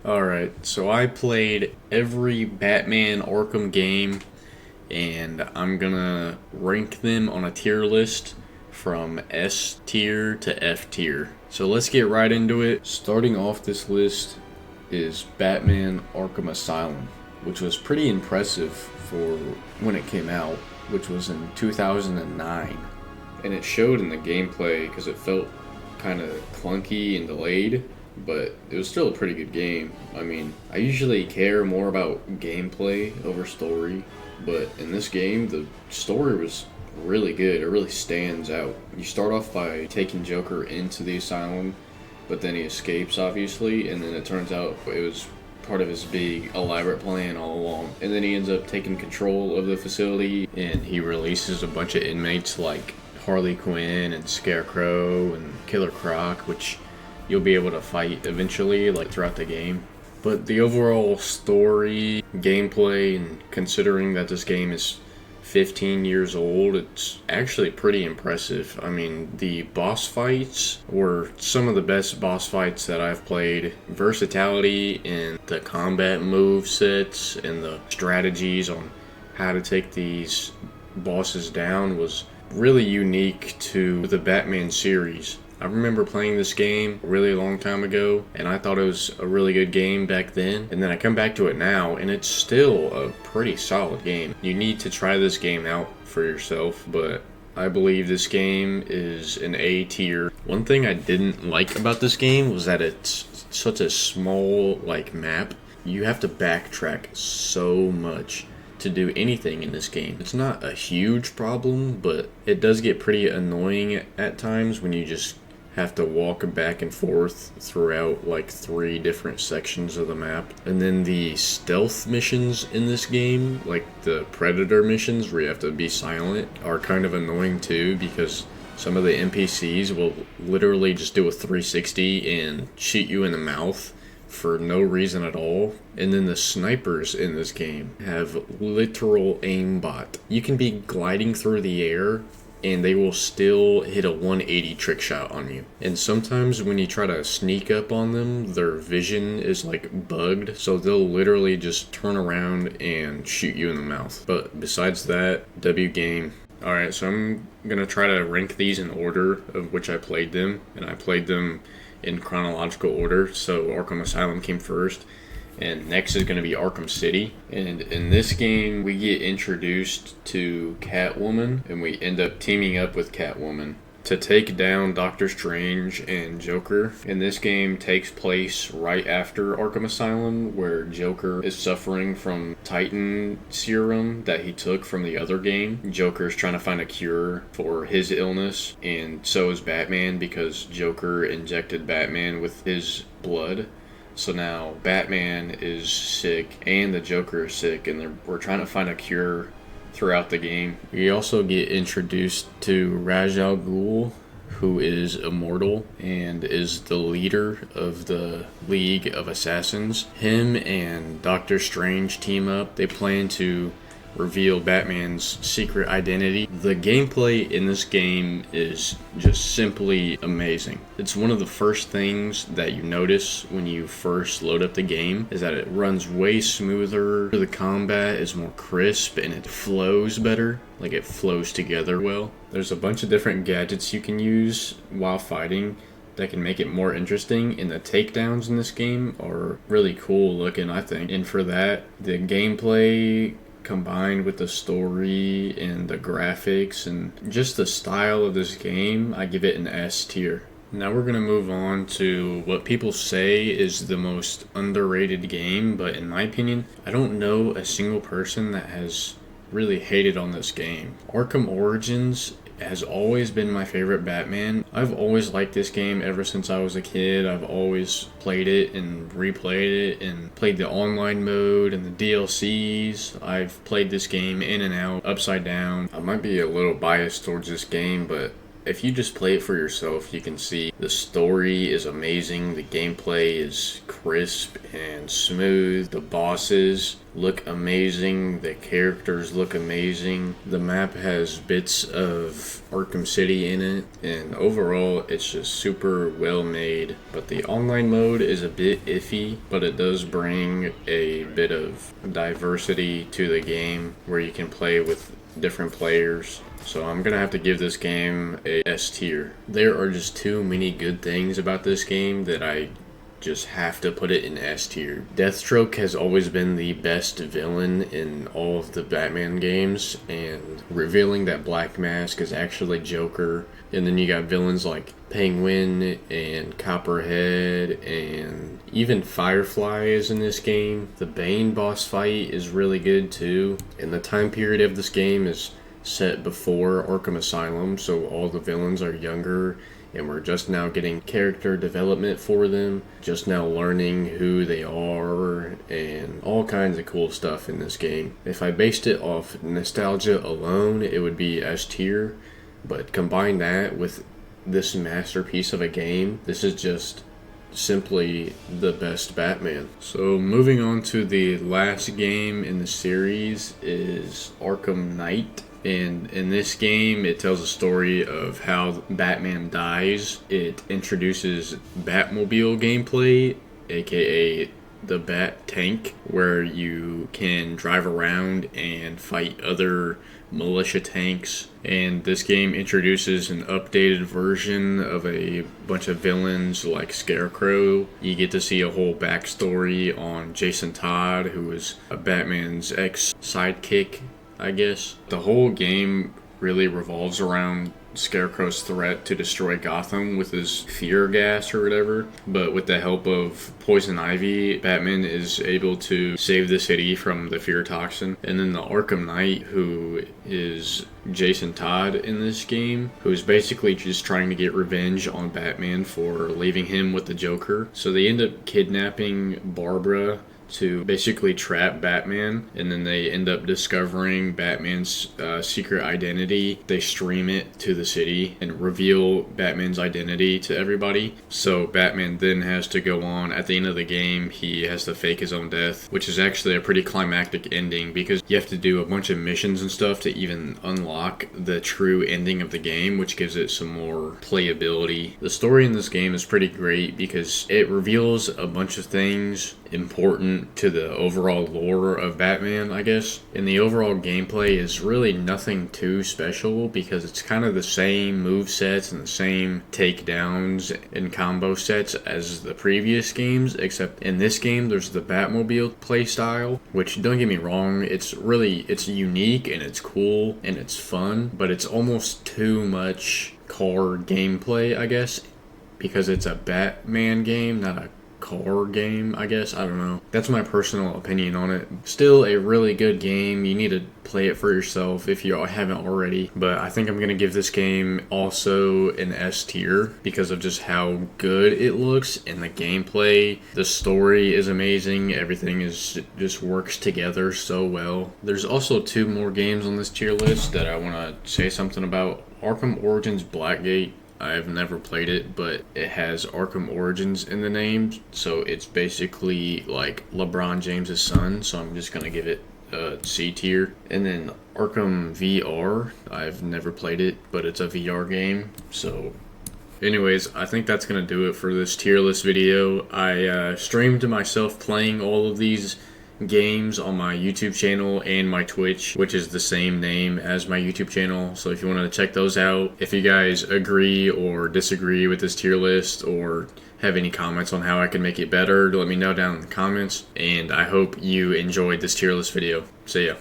Alright, so I played every Batman Arkham game, and I'm gonna rank them on a tier list from S tier to F tier. So let's get right into it. Starting off this list is Batman Arkham Asylum, which was pretty impressive for when it came out, which was in 2009. And it showed in the gameplay because it felt kind of clunky and delayed, but it was still a pretty good game. I mean, I usually care more about gameplay over story, but in this game, the story was really good. It really stands out. You start off by taking Joker into the asylum, but then he escapes, obviously, and then it turns out it was part of his big elaborate plan all along. And then he ends up taking control of the facility, and he releases a bunch of inmates like Harley Quinn and Scarecrow and Killer Croc, which you'll be able to fight eventually, like throughout the game. But the overall story, gameplay, and considering that this game is 15 years old, it's actually pretty impressive. I mean, the boss fights were some of the best boss fights that I've played. Versatility in the combat move sets and the strategies on how to take these bosses down was really unique to the Batman series. I remember playing this game a really long time ago, and I thought it was a really good game back then. And then I come back to it now, and it's still a pretty solid game. You need to try this game out for yourself, but I believe this game is an A tier. One thing I didn't like about this game was that it's such a small, map. You have to backtrack so much to do anything in this game. It's not a huge problem, but it does get pretty annoying at times when you just have to walk back and forth throughout 3 different sections of the map. And then the stealth missions in this game, like the Predator missions where you have to be silent, are kind of annoying too, because some of the NPCs will literally just do a 360 and shoot you in the mouth for no reason at all. And then the snipers in this game have literal aimbot. You can be gliding through the air and they will still hit a 180 trick shot on you. And sometimes when you try to sneak up on them, their vision is bugged, so they'll literally just turn around and shoot you in the mouth. But besides that, W game. Alright, so I'm gonna try to rank these in order of which I played them, and I played them in chronological order. So Arkham Asylum came first, and next is going to be Arkham City. And in this game, we get introduced to Catwoman, and we end up teaming up with Catwoman to take down Doctor Strange and Joker. And this game takes place right after Arkham Asylum, where Joker is suffering from Titan serum that he took from the other game. Joker's trying to find a cure for his illness, and so is Batman, because Joker injected Batman with his blood. So now Batman is sick and the Joker is sick, and we're trying to find a cure throughout the game. We also get introduced to Ra's al Ghul, who is immortal and is the leader of the League of Assassins. Him and Doctor Strange team up. They plan to reveal Batman's secret identity. The gameplay in this game is just simply amazing. It's one of the first things that you notice when you first load up the game, is that it runs way smoother. The combat is more crisp and it flows better. It flows together well. There's a bunch of different gadgets you can use while fighting that can make it more interesting, and the takedowns in this game are really cool looking, I think. And for that, the gameplay combined with the story and the graphics and just the style of this game, I give it an S tier. Now we're going to move on to what people say is the most underrated game, but in my opinion, I don't know a single person that has really hated on this game. Arkham Origins has always been my favorite Batman. I've always liked this game ever since I was a kid. I've always played it and replayed it and played the online mode and the DLCs. I've played this game in and out, upside down. I might be a little biased towards this game, but if you just play it for yourself, you can see the story is amazing, the gameplay is crisp and smooth, the bosses look amazing, the characters look amazing, the map has bits of Arkham City in it, and overall it's just super well made. But the online mode is a bit iffy, but it does bring a bit of diversity to the game where you can play with different players. So I'm gonna have to give this game a S tier. There are just too many good things about this game that I just have to put it in S tier. Deathstroke has always been the best villain in all of the Batman games, and revealing that Black Mask is actually Joker, and then you got villains like Penguin and Copperhead, and even Firefly is in this game. The Bane boss fight is really good too, and the time period of this game is set before Arkham Asylum, so all the villains are younger, and we're just now getting character development for them, just now learning who they are, and all kinds of cool stuff in this game. If I based it off nostalgia alone, it would be S tier, but combine that with this masterpiece of a game, this is just simply the best Batman. So moving on to the last game in the series is Arkham Knight. And in this game, it tells a story of how Batman dies. It introduces Batmobile gameplay, aka the Bat Tank, where you can drive around and fight other militia tanks. And this game introduces an updated version of a bunch of villains like Scarecrow. You get to see a whole backstory on Jason Todd, who is Batman's ex-sidekick, I guess. The whole game really revolves around Scarecrow's threat to destroy Gotham with his fear gas or whatever, but with the help of Poison Ivy, Batman is able to save the city from the fear toxin. And then the Arkham Knight, who is Jason Todd in this game, who's basically just trying to get revenge on Batman for leaving him with the Joker. So they end up kidnapping Barbara to basically trap Batman, and then they end up discovering Batman's secret identity. They stream it to the city and reveal Batman's identity to everybody. So Batman then has to go on, at the end of the game, he has to fake his own death, which is actually a pretty climactic ending because you have to do a bunch of missions and stuff to even unlock the true ending of the game, which gives it some more playability. The story in this game is pretty great because it reveals a bunch of things important to the overall lore of Batman, I guess. And the overall gameplay is really nothing too special because it's kind of the same move sets and the same takedowns and combo sets as the previous games, except in this game there's the Batmobile playstyle, which, don't get me wrong, it's unique and it's cool and it's fun, but it's almost too much car gameplay, I guess, because it's a Batman game, not a car game, I guess. I don't know. That's my personal opinion on it. Still a really good game. You need to play it for yourself if you haven't already. But I think I'm going to give this game also an S tier because of just how good it looks and the gameplay. The story is amazing. Everything is just works together so well. There's also 2 more games on this tier list that I want to say something about. Arkham Origins Blackgate. I've never played it, but it has Arkham Origins in the name, so it's basically like LeBron James' son, so I'm just going to give it a C tier. And then Arkham VR, I've never played it, but it's a VR game, so anyways, I think that's going to do it for this tier list video. I streamed myself playing all of these games on my YouTube channel and my Twitch, which is the same name as my YouTube channel. So if you want to check those out, if you guys agree or disagree with this tier list or have any comments on how I can make it better, let me know down in the comments. And I hope you enjoyed this tier list video. See ya.